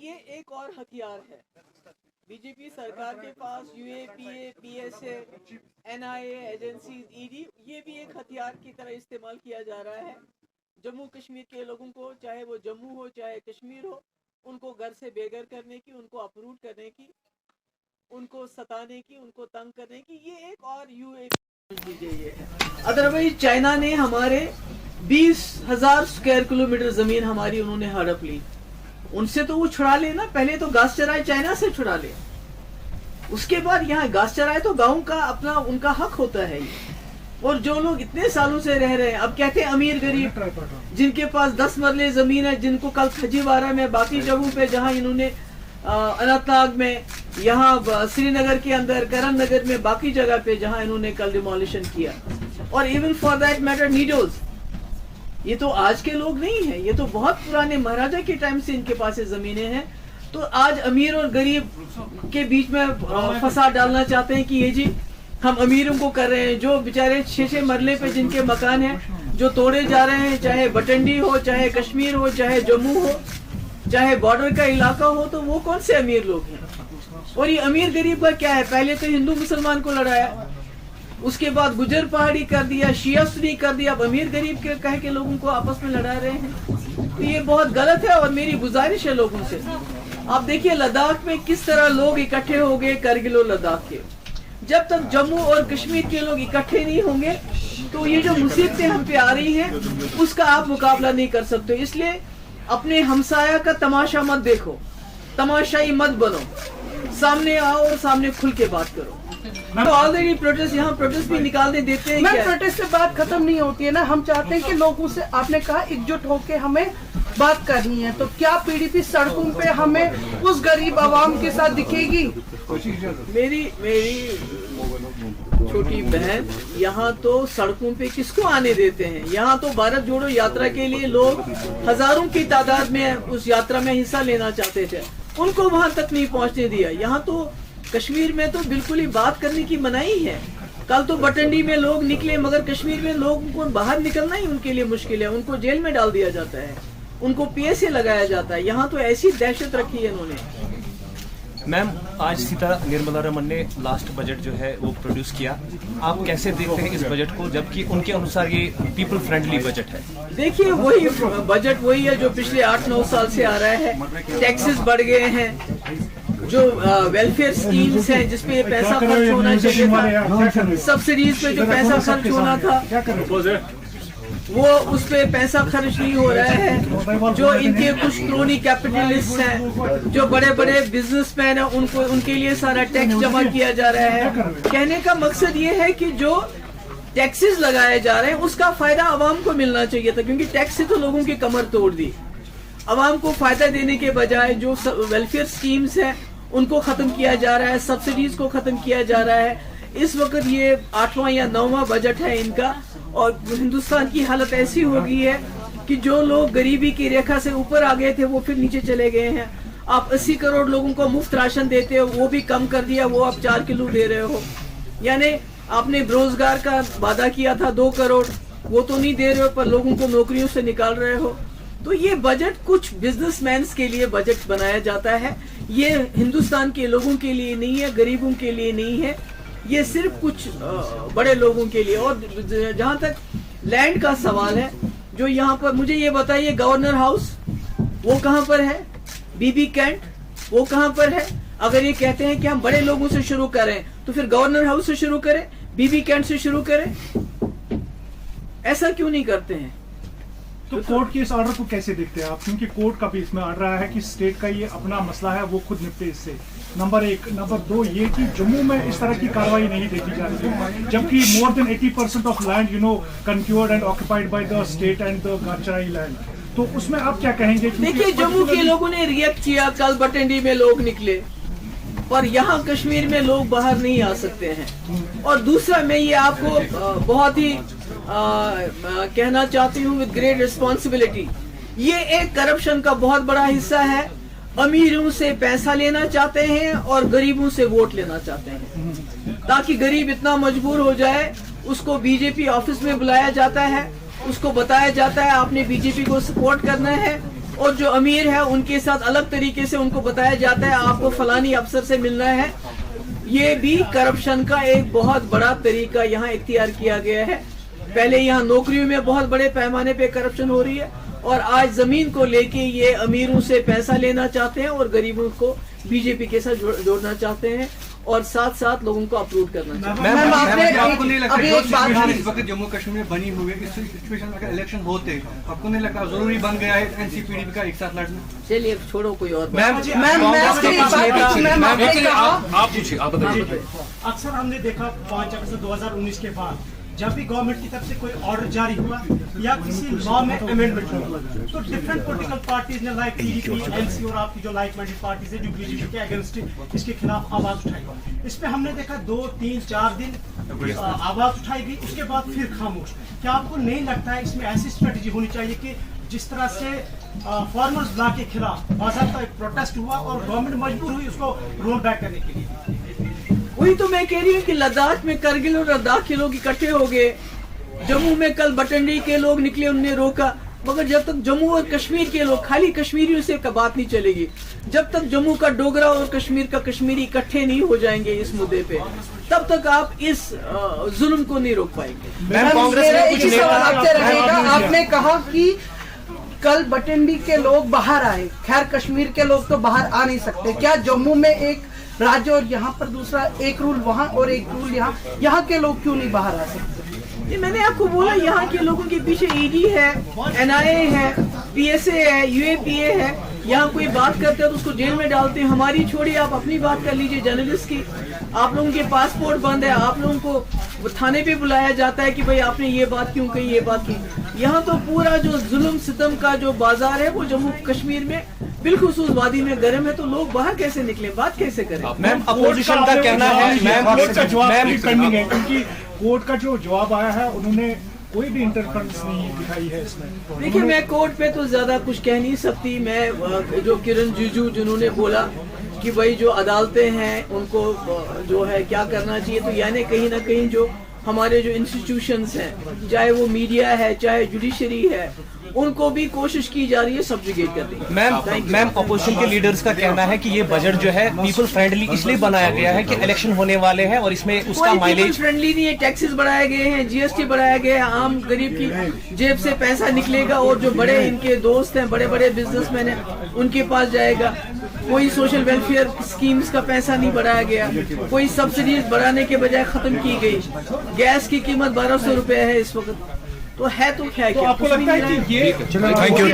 ये एक और हथियार है बीजेपी सरकार के पास। UAPA, PSA, NIA, agency, ED, ये भी एक हथियार की तरह इस्तेमाल किया जा रहा है। जम्मू कश्मीर के लोगों को, चाहे वो जम्मू हो चाहे कश्मीर हो, उनको घर से बेघर करने की, उनको अपरूट करने की, उनको सताने की, उनको तंग करने की, ये एक और यूएपी है। अदरवाइज चाइना ने हमारे 20,000 स्क्वायर किलोमीटर जमीन हमारी उन्होंने हड़प ली। उनसे तो वो छुड़ा ले ना, पहले तो घास चराए चाइना से छुड़ा ले, उसके बाद यहाँ घास चराए तो गांव का अपना उनका हक होता है ये। और जो लोग इतने सालों से रह रहे हैं, अब कहते हैं अमीर गरीब, जिनके पास 10 मरले जमीन है, जिनको कल खजीवारा में, बाकी जगहों पे जहां इन्होंने अनंतनाग में, यहाँ श्रीनगर के अंदर, करण नगर में, बाकी जगह पे जहां इन्होंने कल डिमोलिशन किया, और इवन फॉर दैट मैटर नीडोज, ये तो आज के लोग नहीं है, ये तो बहुत पुराने महाराजा के टाइम से इनके पास ये जमीनें हैं। तो आज अमीर और गरीब के बीच में फसाद डालना चाहते हैं कि ये जी हम अमीरों को कर रहे हैं, जो बेचारे 6-6 मरले पे जिनके मकान हैं जो तोड़े जा रहे हैं, चाहे बटंडी हो, चाहे कश्मीर हो, चाहे जम्मू हो, चाहे बॉर्डर का इलाका हो, तो वो कौन से अमीर लोग हैं? और ये अमीर गरीब का क्या है? पहले तो हिंदू मुसलमान को लड़ाया, उसके बाद गुजर पहाड़ी कर दिया, शिया सुन्नी कर दिया, अब अमीर गरीब के कह के लोगों को आपस में लड़ा रहे हैं। तो ये बहुत गलत है। और मेरी गुजारिश है लोगों से, आप देखिए लद्दाख में किस तरह लोग इकट्ठे हो गए, करगिल और लद्दाख के। जब तक जम्मू और कश्मीर के लोग इकट्ठे नहीं होंगे तो ये जो मुसीबतें हम पे आ रही हैं उसका आप मुकाबला नहीं कर सकते। इसलिए अपने हमसाया का तमाशा मत देखो, तमाशाई मत बनो, सामने आओ और सामने खुल के बात करो। तो ऑलरेडी प्रोटेस्ट, यहाँ प्रोटेस्ट भी निकालने देते हैं क्या? प्रोटेस्ट से बात खत्म नहीं होती है ना, हम चाहते हैं कि लोगों से, आपने कहा एकजुट होके हमें बात करनी है, तो क्या पीडीपी सड़कों पे हमें उस गरीब आवाम के साथ दिखेगी? मेरी छोटी बहन, यहाँ तो सड़कों पे किसको आने देते हैं? यहाँ तो भारत जोड़ो यात्रा के लिए लोग हजारों की तादाद में उस यात्रा में हिस्सा लेना चाहते थे, उनको वहां तक नहीं पहुंचने दिया। यहाँ तो कश्मीर में तो बिल्कुल ही बात करने की मनाही है। कल तो बटंडी में लोग निकले, मगर कश्मीर में लोगों को बाहर निकलना ही उनके लिए मुश्किल है, उनको जेल में डाल दिया जाता है, उनको पीएसए लगाया जाता है। यहाँ तो ऐसी दहशत रखी है इन्होंने। मैम, आज सीता निर्मला रमन ने लास्ट बजट जो है वो प्रोड्यूस किया, आप कैसे देखते हैं इस बजट को, जबकि उनके अनुसार ये पीपल फ्रेंडली बजट है? देखिए वही बजट वही है जो पिछले 8-9 साल से आ रहा है। टैक्सेस बढ़ गए हैं, जो वेलफेयर स्कीम्स हैं जिसपे पैसा खर्च होना चाहिए था, सब्सिडीज पे जो पैसा खर्च होना था वो उस पे पैसा खर्च नहीं हो रहा है। जो इनके कुछ क्रोनी कैपिटलिस्ट हैं, जो बड़े बड़े बिजनेसमैन हैं, उनको उनके लिए सारा टैक्स जमा किया जा रहा है। कहने का मकसद ये है कि जो टैक्सेस लगाए जा रहे हैं उसका फायदा आवाम को मिलना चाहिए था, क्योंकि टैक्स से तो लोगों की कमर तोड़ दी। आवाम को फायदा देने के बजाय जो वेलफेयर स्कीम्स हैं उनको खत्म किया जा रहा है, सब्सिडीज को खत्म किया जा रहा है। इस वक्त ये 8वां या 9वां बजट है इनका, और हिंदुस्तान की हालत ऐसी हो गई है कि जो लोग गरीबी की रेखा से ऊपर आ गए थे वो फिर नीचे चले गए हैं। आप 80 करोड़ लोगों को मुफ्त राशन देते हो, वो भी कम कर दिया, वो आप 4 किलो दे रहे हो। यानी आपने रोजगार का वादा किया था 2 करोड़, वो तो नहीं दे रहे हो, पर लोगों को नौकरियों से निकाल रहे हो। तो ये बजट कुछ बिजनेसमैन के लिए बजट बनाया जाता है, ये हिंदुस्तान के लोगों के लिए नहीं है, गरीबों के लिए नहीं है, ये सिर्फ कुछ बड़े लोगों के लिए। और जहां तक लैंड का सवाल है, जो यहाँ पर, मुझे ये बताइए गवर्नर हाउस वो कहाँ पर है, बीबी कैंट वो कहाँ पर है? अगर ये कहते हैं कि हम बड़े लोगों से शुरू करें तो फिर गवर्नर हाउस से शुरू करें, बीबी कैंट से शुरू करें, ऐसा क्यों नहीं करते हैं? तो कोर्ट के इस ऑर्डर को कैसे देखते हैं आप? क्योंकि कोर्ट का भी इसमें ऑर्डर रहा है कि स्टेट का ये अपना मसला है, वो खुद निपटे इससे। नंबर 1। नंबर 2 ये कि जम्मू में इस तरह की कार्रवाई नहीं देखी जा रही, जबकि more than 80% of land conquered and occupied by the state and the gacharai land. तो उसमें आप क्या कहेंगे? देखिए जम्मू के लोगों ने रिएक्ट किया, कल बटंडी में लोग निकले, पर यहाँ कश्मीर में लोग बाहर नहीं आ सकते हैं। और दूसरा, मैं ये आपको बहुत ही कहना चाहती हूँ विद ग्रेट रिस्पॉन्सिबिलिटी, ये एक करप्शन का बहुत बड़ा हिस्सा है। अमीरों से पैसा लेना चाहते हैं और गरीबों से वोट लेना चाहते हैं, ताकि गरीब इतना मजबूर हो जाए, उसको बीजेपी ऑफिस में बुलाया जाता है, उसको बताया जाता है आपने बीजेपी को सपोर्ट करना है, और जो अमीर है उनके साथ अलग तरीके से उनको बताया जाता है आपको फलानी अफसर से मिलना है। ये भी करप्शन का एक बहुत बड़ा तरीका यहाँ इख्तियार किया गया है। पहले यहाँ नौकरियों में बहुत बड़े पैमाने पे करप्शन हो रही है और आज जमीन को लेके ये अमीरों से पैसा लेना चाहते हैं और गरीबों को बीजेपी के साथ जोड़ना चाहते हैं और साथ साथ लोगों को अपलोड करना चाहते हैं। मैम आपने आपको नहीं लगता अभी जो एक बात सिचुएशन इस वक्त जम्मू कश्मीर में बनी हुई है, इस सिचुएशन में अगर इलेक्शन होते आपको नहीं लगता जरूरी बन गया है एनसीपीडी का एक साथ लड़ना? चलिए छोड़ो कोई और बात। मैम आप पूछिए, आप बताइए। अक्सर हमने देखा 5 अगस्त 2019 के बाद जब भी गवर्नमेंट की तरफ से कोई ऑर्डर जारी हुआ या किसी लॉ में अमेंडमेंट हुआ तो डिफरेंट पॉलिटिकल पार्टीज ने लाइक टीडीपी, एनसी और आपकी जो लाइक माइंडेड पार्टीज है जो बीजेपी के अगेंस्ट इसके खिलाफ आवाज उठाई। इस पे हमने देखा 2, 3, 4 दिन आवाज उठाई गई, उसके बाद फिर खामोश। क्या आपको नहीं लगता है इसमें ऐसी स्ट्रेटेजी होनी चाहिए कि जिस तरह से फार्मर्स लॉ के खिलाफ बाकायदा एक प्रोटेस्ट हुआ और गवर्नमेंट मजबूर हुई उसको रोल बैक करने के लिए? वही तो मैं कह रही हूँ कि लद्दाख में करगिल और लद्दाख के लोग इकट्ठे हो गए, जम्मू में कल बटंडी के लोग निकले, उन्हें रोका, मगर जब तक जम्मू और कश्मीर के लोग, खाली कश्मीरियों से बात नहीं चलेगी, जब तक जम्मू का डोगरा और कश्मीर का कश्मीरी इकट्ठे नहीं हो जाएंगे इस मुद्दे पे, तब तक आप इस जुल्म को नहीं रोक पाएंगे। मैम कांग्रेस मेरा ने एक कुछ ही नेता- सवाल आपसे रहेगा। आपने कहा कि कल बटंडी के लोग बाहर आए, खैर कश्मीर के लोग तो बाहर आ नहीं सकते, क्या जम्मू में एक राज्य और यहाँ पर दूसरा, एक रूल वहाँ और एक रूल यहाँ के लोग क्यों नहीं बाहर आ सकते? ये मैंने आपको बोला, यहाँ के लोगों के पीछे ईडी है, एनआईए है, पीएसए है, यूएपीए है। यहाँ कोई बात करते हैं तो उसको जेल में डालते हैं। हमारी छोड़िए, आप अपनी बात कर लीजिए जर्नलिस्ट की। आप लोगों के पासपोर्ट बंद है, आप लोगों को थाने पे बुलाया जाता है कि भाई आपने ये बात क्यों कही, ये बात की। यहाँ तो पूरा जो जुल्म सितम का जो बाजार है वो जम्मू कश्मीर में बिलखुसूस वादी में गर्म है, तो लोग बाहर कैसे निकले, बात कैसे करें? मैम अपोजिशन का कहना है, कोर्ट का जवाब मैम भी पेंडिंग है क्योंकि कोर्ट का जो जवाब आया है उन्होंने कोई भी इंटरफेरेंस नहीं दिखाई है इसमें। देखिए, मैं कोर्ट पे तो ज्यादा कुछ कह नहीं सकती। मैं जो किरण रिजिजू जिन्होंने बोला कि भाई जो अदालतें हैं उनको जो है क्या करना चाहिए, तो यानी कहीं ना कहीं जो हमारे जो इंस्टीट्यूशंस हैं, चाहे वो मीडिया है, चाहे जुडिशरी है, उनको भी कोशिश की जा रही है सब्जुगेट करने की। मैम अपोजिशन के लीडर्स का कहना है कि ये बजट जो है पीपल फ्रेंडली इसलिए बनाया गया है कि इलेक्शन होने वाले हैं और इसमें उसका कोई माइलेज फ्रेंडली नहीं है। टैक्सेस बढ़ाए गए हैं, जीएसटी बढ़ाया गया है, आम गरीब की जेब से पैसा निकलेगा और जो बड़े इनके दोस्त हैं, बड़े बड़े बिजनेसमैन हैं, उनके पास जाएगा। कोई सोशल वेलफेयर स्कीम्स का पैसा नहीं बढ़ाया गया, कोई सब्सिडीज बढ़ाने के बजाय खत्म की गई। गैस की कीमत 1200 रुपए है इस वक्त, तो है तो क्या? आपको लगता है कि ये थैंक यू।